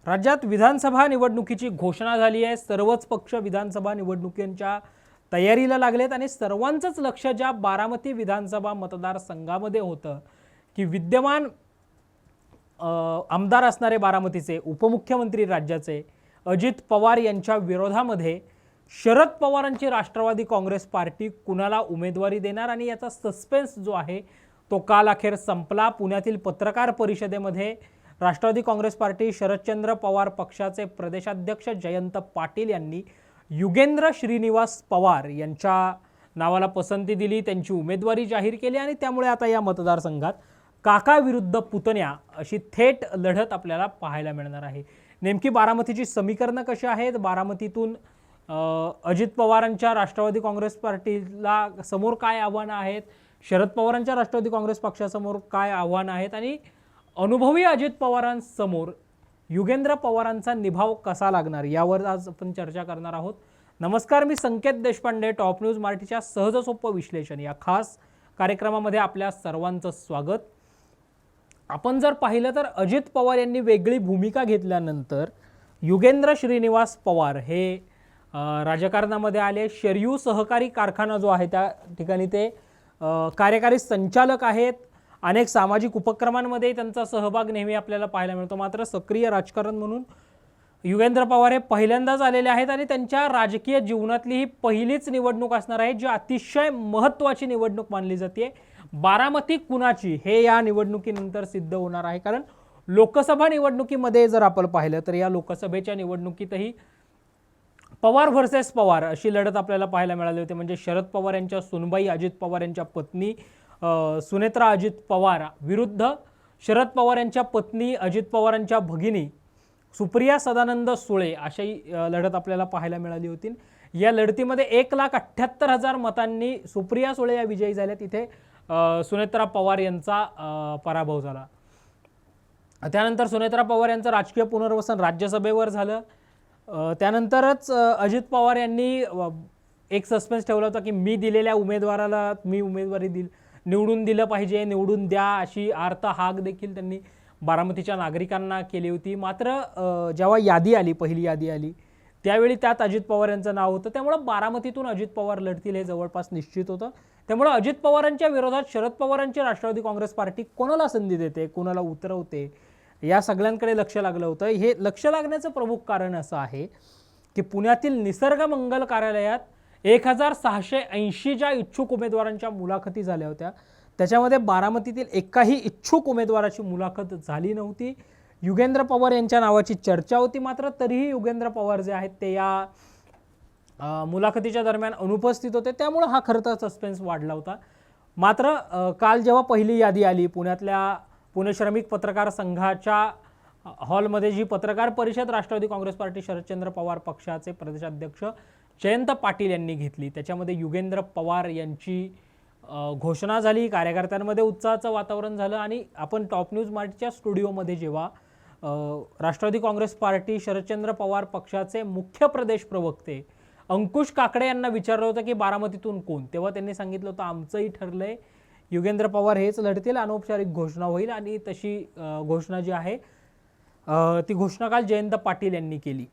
राज्यात विधानसभा निवडणुकीची घोषणा झाली आहे। सर्वच पक्ष विधानसभा निवडणुकींच्या तयारीला लागलेत आणि सर्वांचंच लक्ष ज्या बारामती विधानसभा मतदारसंघामध्ये होतं की विद्यमान आमदार असणारे बारामतीचे उपमुख्यमंत्री राज्याचे अजित पवार यांच्या विरोधामध्ये शरद पवारांची राष्ट्रवादी काँग्रेस पार्टी कुणाला उमेदवारी देणार आणि याचा सस्पेन्स जो आहे तो काल अखेर संपला। पुण्यातील पत्रकार परिषदेमध्ये राष्ट्रवादी काँग्रेस पार्टी शरदचंद्र पवार पक्षाचे प्रदेशाध्यक्ष जयंत पाटील यांनी युगेंद्र श्रीनिवास पवार यांच्या नावाला पसंती दिली, त्यांची उमेदवारी जाहीर केली आणि त्यामुळे आता या मतदारसंघात काका विरुद्ध पुतण्या अशी थेट लढत आपल्याला पाहायला मिळणार आहे। नेमकी बारामतीची समीकरणं कशी आहेत, बारामतीतून अजित पवारांच्या राष्ट्रवादी काँग्रेस पार्टीला समोर काय आव्हानं आहेत, शरद पवारांच्या राष्ट्रवादी काँग्रेस पक्षासमोर काय आव्हानं आहेत आणि अनुभवी अजित पवारांसमोर युगेंद्र पवारांचा निभाव कसा लागणार यावर आज आपण चर्चा करणार आहोत। नमस्कार, मी संकेत देशपांडे, टॉप न्यूज मराठीच्या सहज सोपं विश्लेषण या खास कार्यक्रमामध्ये आपल्या सर्वांचं स्वागत। आपण जर पाहिलं तर अजित पवार यांनी वेगळी भूमिका घेतल्यानंतर युगेंद्र श्रीनिवास पवार हे राजकारणामध्ये आले। शरयू सहकारी कारखाना जो आहे त्या ठिकाणी ते कार्यकारी संचालक आहेत। अनेक सामाजिक उपक्रमांमध्ये त्यांचा सहभाग नेहमी आपल्याला पाहायला मिळतो। मात्र सक्रिय राजकारण म्हणून युगेंद्र पवार हे पहिल्यांदाच आलेले आहेत आणि त्यांच्या राजकीय जीवनातली ही पहिलीच निवडणूक असणार आहे जी अतिशय महत्त्वाची निवडणूक मानली जाते। बारामती कुणाची हे या निवडणुकीनंतर सिद्ध होणार आहे, कारण लोकसभा निवडणुकीमध्ये जर आपण पाहिलं तर या लोकसभेच्या निवडणुकीतही पवार व्हर्सेस पवार अशी लढत आपल्याला पाहायला मिळाली होती। म्हणजे शरद पवार यांच्या सुनबाई अजित पवार यांच्या पत्नी सुनेत्रा अजित पवार विरुद्ध शरद पवार यांच्या पत्नी अजित पवारांच्या भगिनी सुप्रिया सदानंद सुळे अशी लढत आपल्याला पाहायला मिळाली होती। या लढतीमध्ये 1,78,000 मतांनी सुप्रिया सुळे या विजयी झाल्या। तिथे सुनेत्रा पवार यांचा पराभव झाला। त्यानंतर सुनेत्रा पवार यांचं राजकीय पुनर्वसन राज्यसभेवर झालं। त्यानंतरच अजित पवार यांनी एक सस्पेन्स ठेवला होता की मी दिलेल्या उमेदवाराला मी उमेदवारी निवडून दिलं पाहिजे, निवडून द्या अशी आर्त हाक देखील त्यांनी बारामतीच्या नागरिकांना केली होती। मात्र जेव्हा यादी आली, पहिली यादी आली त्यावेळी त्यात अजित पवार यांचं नाव होतं, त्यामुळे बारामतीतून अजित पवार लढतील हे जवळपास निश्चित होतं। त्यामुळे अजित पवारांच्या विरोधात शरद पवारांची राष्ट्रवादी काँग्रेस पार्टी कोणाला संधी देते, कोणाला उतरवते या सगळ्यांकडे लक्ष लागलं होतं। हे लक्ष लागण्याचं प्रमुख कारण असं आहे की पुण्यातील निसर्ग मंगल कार्यालयात 1,680 ज्या इच्छुक उमेदवारांच्या मुलाखती झाल्या होत्या त्याच्यामध्ये बारामतीतील एकाही इच्छुक उमेदवाराची मुलाखत झाली नव्हती। युगेंद्र पवार यांच्या नावाची चर्चा होती, मात्र तरीही युगेंद्र पवार जे आहेत ते या मुलाखतीच्या दरम्यान अनुपस्थित होते, त्यामुळे हा खरं तर सस्पेन्स वाढला होता। मात्र काल जेव्हा पहिली यादी आली पुण्यातल्या पुणे श्रमिक पत्रकार संघाच्या हॉलमध्ये जी पत्रकार परिषद राष्ट्रवादी काँग्रेस पार्टी शरदचंद्र पवार पक्षाचे प्रदेशाध्यक्ष जयंत पाटील यांनी घेतली, त्याच्यामध्ये युगेंद्र पवार यांची घोषणा झाली। कार्यकर्त्यांमध्ये उत्साहाचं वातावरण झालं आणि आपण टॉप न्यूज मराठीच्या स्टुडिओमध्ये जेव्हा राष्ट्रवादी काँग्रेस पार्टी शरदचंद्र पवार पक्षाचे मुख्य प्रदेश प्रवक्ते अंकुश काकडे यांना विचारलं होतं की बारामतीतून कोण, तेव्हा त्यांनी सांगितलं होतं आमचंही ठरलंय, युगेंद्र पवार हेच लढतील, अनौपचारिक घोषणा होईल आणि तशी घोषणा जी आहे ती घोषणा काल जयंत पाटील यांनी केली।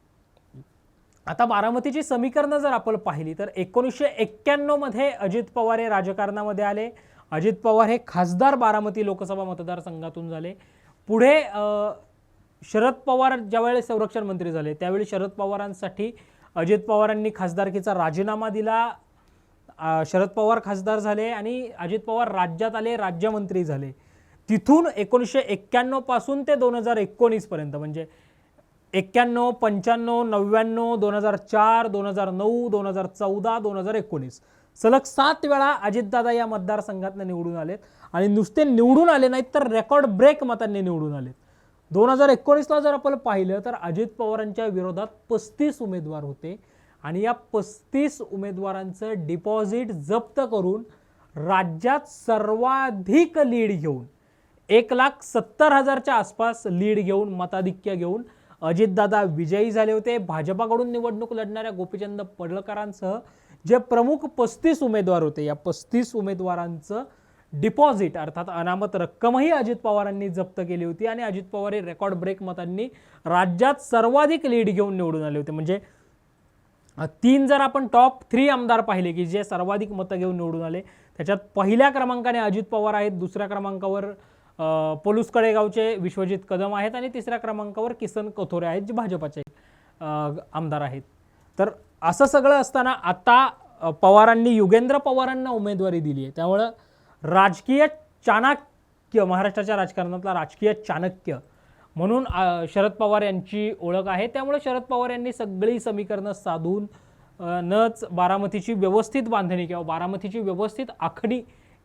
आता बारामतीची समीकरणं जर आपण पाहिली तर 1991 मध्ये अजित पवार हे राजकारणामध्ये आले। अजित पवार हे खासदार बारामती लोकसभा मतदारसंघातून झाले। पुढे शरद पवार ज्यावेळेस संरक्षण मंत्री झाले त्यावेळी शरद पवारांसाठी अजित पवारांनी खासदारकीचा राजीनामा दिला। शरद पवार खासदार झाले आणि अजित पवार राज्यात आले, राज्यमंत्री झाले। तिथून 1991 पासून ते 2019 पर्यंत म्हणजे 91, 95, 99, 2004, 2009, 2014, 2019 सलग 7 वेळा अजितदादा या मतदारसंघातून निवडून आलेत आणि नुसते निवडून आले नाहीत तर रेकॉर्ड ब्रेक मतांनी निवडून आलेत। 2019ला जर आपण पाहिलं तर अजित पवारांच्या विरोधात 35 उमेदवार होते आणि या 35 उमेदवारांचं डिपॉझिट जप्त करून राज्यात सर्वाधिक लीड घेऊन 1,70,000च्या आसपास लीड घेऊन मताधिक्य घेऊन अजितदादा विजयी झाले होते। भाजपाकडून निवडणूक लढणाऱ्या गोपीचंद पडळकरांसह जे प्रमुख 35 उमेदवार होते या 35 उमेदवारांचं डिपॉझिट अर्थात अनामत रक्कमही अजित पवारांनी जप्त केली होती आणि अजित पवार हे रेकॉर्ड ब्रेक मतांनी राज्यात सर्वाधिक लीड घेऊन निवडून आले होते. म्हणजे 3 जर आपण टॉप 3 आमदार पाहिले की जे सर्वाधिक मतं घेऊन निवडून आले, त्याच्यात पहिल्या क्रमांकाने अजित पवार आहेत, दुसऱ्या क्रमांकावर पलूस कडेगावचे विश्वजित कदम आहेत आणि तिसऱ्या क्रमांकावर किसन कथोरे आहेत जे भाजपाचे आमदार आहेत. तर असं सगळं असताना आता पवारांनी युगेंद्र पवारांना उमेदवारी दिली आहे. त्यामुळं राजकीय चाणक्य, महाराष्ट्राच्या राजकारणातला राजकीय चाणक्य म्हणून शरद पवार यांची ओळख आहे. त्यामुळे शरद पवार यांनी सगळी समीकरणं साधून नच बारामतीची व्यवस्थित बांधणी किंवा बारामतीची व्यवस्थित आखणी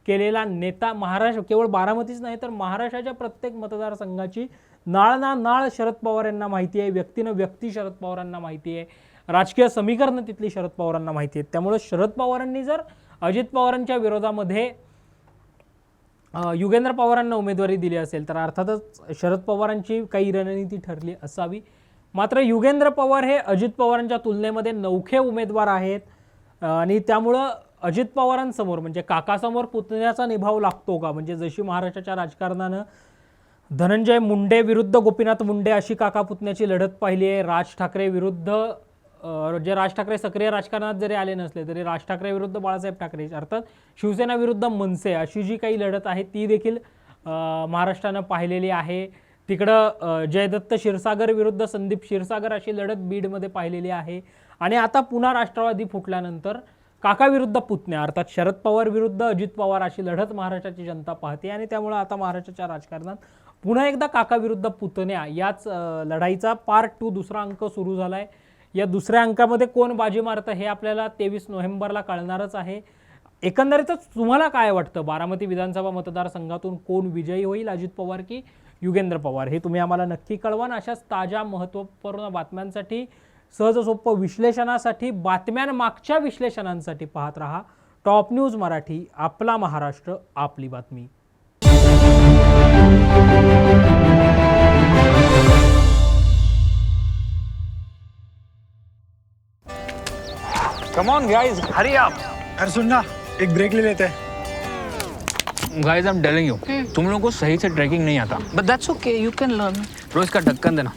केलेला नेता, महाराष्ट्र केवळ बारामतीच नाही तर महाराष्ट्राच्या प्रत्येक मतदारसंघाची नाळ ना नाळ शरद पवार यांना माहिती आहे, व्यक्तीनं व्यक्ती शरद पवारांना माहिती आहे, राजकीय समीकरणं तिथली शरद पवारांना माहिती आहेत. त्यामुळे शरद पवारांनी जर अजित पवारांच्या विरोधामध्ये युगेंद्र पवारांना उमेदवारी दिली असेल तर अर्थातच शरद पवारांची काही रणनीती ठरली असावी. मात्र युगेंद्र पवार हे अजित पवारांच्या तुलनेमध्ये नवखे उमेदवार आहेत आणि त्यामुळं अजित पवारांसमोर म्हणजे काकासमोर पुतण्याचा निभाव लागतो का, म्हणजे जशी महाराष्ट्राच्या राजकारणानं धनंजय मुंडे विरुद्ध गोपीनाथ मुंडे अशी काका पुतण्याची लढत पाहिली आहे, राज ठाकरे विरुद्ध जे राज ठाकरे सक्रिय राजकारणात जरी आले नसले तरी राज ठाकरे विरुद्ध बाळासाहेब ठाकरे अर्थात शिवसेना विरुद्ध मनसे अशी जी काही लढत आहे ती देखील महाराष्ट्रानं पाहिलेली आहे. तिकडं जयदत्त क्षीरसागर विरुद्ध संदीप क्षीरसागर अशी लढत बीडमध्ये पाहिलेली आहे आणि आता पुन्हा राष्ट्रवादी फुटल्यानंतर काका विरुद्ध पुतण्या अर्थात शरद पवार विरुद्ध अजित पवार अशी लढत महाराष्ट्राची जनता पाहते आणि त्यामुळे आता महाराष्ट्राच्या राजकारणात पुन्हा एकदा काका विरुद्ध पुतण्या याच लढाईचा पार्ट 2 दुसरा अंक सुरू झाला आहे. या दुसऱ्या अंकामध्ये कोण बाजी मारतं हे आपल्याला 23 नोव्हेंबरला कळणारच आहे. एकंदरीतच तुम्हाला काय वाटतं, बारामती विधानसभा मतदारसंघातून कोण विजयी होईल, अजित पवार की युगेंद्र पवार, हे तुम्ही आम्हाला नक्की कळवा. अशाच ताज्या महत्त्वपूर्ण बातम्यांसाठी, सहज सोपं विश्लेषणासाठी, बातम्यांमागच्या विश्लेषणांसाठी पाहत रहा टॉप न्यूज मराठी. आपला महाराष्ट्र, आपली बातमी. Come on guys, hurry up. अरे सुन ना, एक ब्रेक ले लेते हैं. Guys, I'm telling you, तुम लोगों को सही से ट्रैकिंग नहीं आता. But that's okay, you can learn. रोज का ढक्कन देना.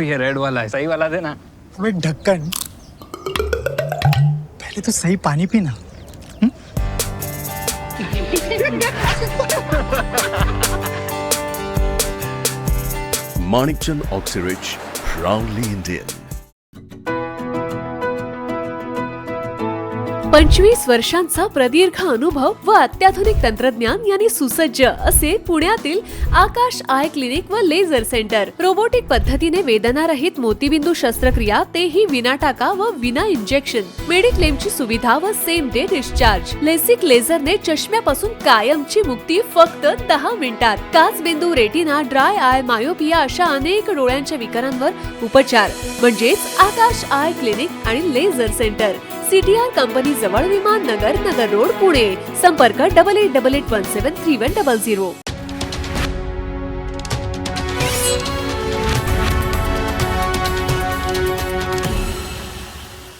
ये रेड वाला है, सही वाला देना. अबे ढक्कन, पहले तो सही पानी पीना. Manikchand Oxyrich, proudly Indian. 25 वर्षांचा प्रदीर्घ अनुभव व अत्याधुनिक तंत्रज्ञान यांनी सुसज्ज असे पुण्यातील आकाश आय क्लिनिक व लेझर सेंटर. रोबोटिक पद्धतीने वेदनारहित मोतीबिंदू शस्त्रक्रिया, तेही विना टाका व विना इंजेक्शन. मेडिक्लेमची सुविधा व सेम डे डिस्चार्ज. लेसिक लेझरने चष्म्यापासून कायमची मुक्ती फक्त 10 मिनिटात. काचबिंदू, रेटिना, ड्राय आय, मायोपिया अशा अनेक डोळ्यांच्या विकारांवर उपचार म्हणजेच आकाश आय क्लिनिक आणि लेझर सेंटर. CTR कंपनी जवळ, विमान नगर, नगर रोड, पुणे. संपर्क 8888173100.